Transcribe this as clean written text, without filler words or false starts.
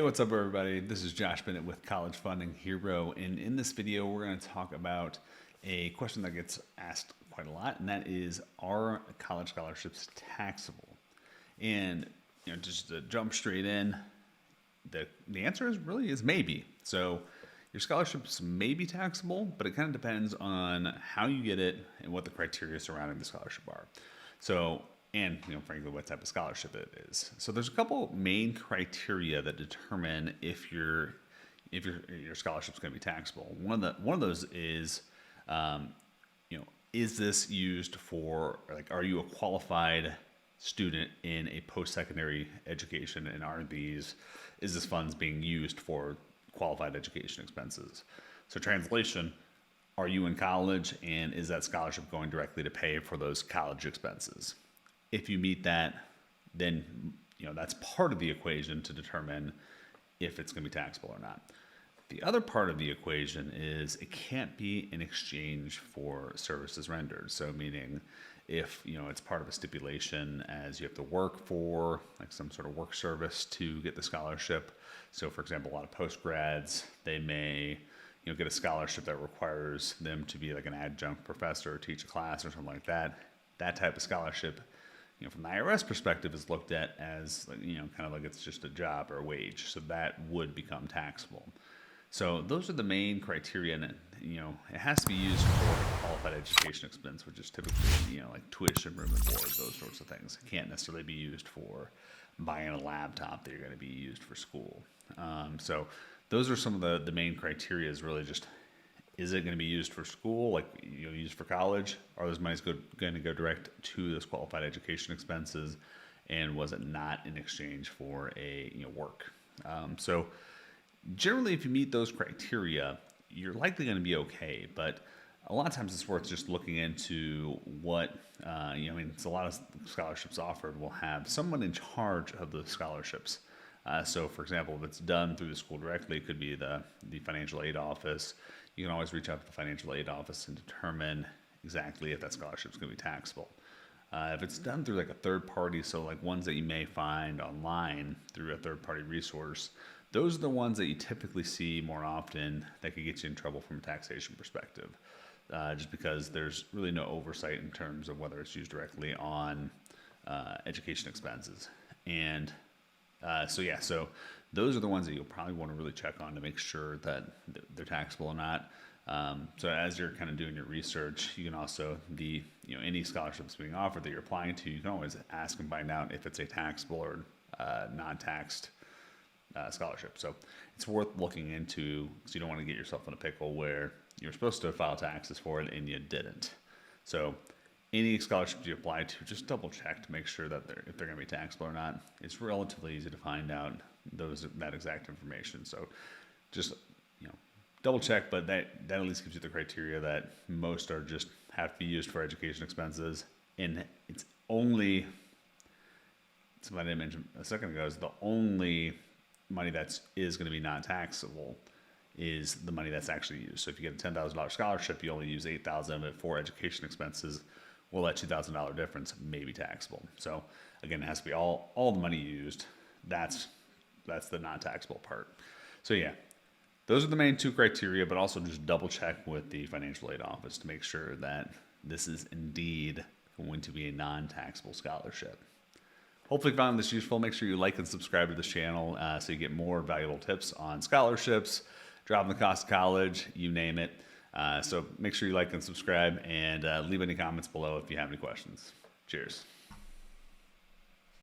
What's up everybody? This is Josh Bennett with College Funding Hero, and in this video we're going to talk about a question that gets asked quite a lot, and that is, are college scholarships taxable? And just to jump straight in, the answer is maybe. So your scholarships may be taxable, but it kind of depends on how you get it and what the criteria surrounding the scholarship are. So, and frankly, what type of scholarship it is. So there's a couple main criteria that determine if your scholarship is going to be taxable. One of those is, is this used for, like, are you a qualified student in a post-secondary education, and is this funds being used for qualified education expenses? So translation, are you in college, and is that scholarship going directly to pay for those college expenses? If you meet that, then that's part of the equation to determine if it's going to be taxable or not. The other part of the equation is it can't be in exchange for services rendered. So meaning if it's part of a stipulation as you have to work for like some sort of work service to get the scholarship. So for example, a lot of post-grads, they may get a scholarship that requires them to be like an adjunct professor or teach a class or something like that. That type of scholarship, from the IRS perspective, is looked at as kind of like it's just a job or a wage. So that would become taxable. So those are the main criteria, and it has to be used for qualified education expense, which is typically like tuition, room and board, those sorts of things. It can't necessarily be used for buying a laptop that you're going to be used for school. So those are some of the main criteria. Is really just, is it going to be used for school, like used for college? Are those monies going to go direct to those qualified education expenses? And was it not in exchange for a work? So generally, if you meet those criteria, you're likely going to be okay. But a lot of times it's worth just looking into what, it's a lot of scholarships offered will have someone in charge of those scholarships. So for example, if it's done through the school directly, it could be the financial aid office. You can always reach out to the financial aid office and determine exactly if that scholarship is going to be taxable. If it's done through like a third party, so like ones that you may find online through a third party resource, those are the ones that you typically see more often that could get you in trouble from a taxation perspective, just because there's really no oversight in terms of whether it's used directly on education expenses. And so those are the ones that you'll probably want to really check on to make sure that they're taxable or not. So as you're kind of doing your research, you can also, any scholarships being offered that you're applying to, you can always ask and find out if it's a taxable or non-taxed scholarship. So it's worth looking into, because you don't want to get yourself in a pickle where you're supposed to file taxes for it and you didn't. So any scholarships you apply to, just double check to make sure that if they're going to be taxable or not. It's relatively easy to find out that exact information. So just double check, but that at least gives you the criteria that most are just have to be used for education expenses, and it's only, somebody I mentioned a second ago, is the only money that is going to be non-taxable is the money that's actually used. So if you get a $10,000 scholarship, you only use $8,000 of it for education expenses. Well, that $2,000 difference may be taxable. So again, it has to be all the money used. That's the non-taxable part. So yeah, those are the main two criteria, but also just double check with the financial aid office to make sure that this is indeed going to be a non-taxable scholarship. Hopefully you found this useful. Make sure you like and subscribe to this channel so you get more valuable tips on scholarships, dropping the cost of college, you name it. So make sure you like and subscribe, and leave any comments below if you have any questions. Cheers.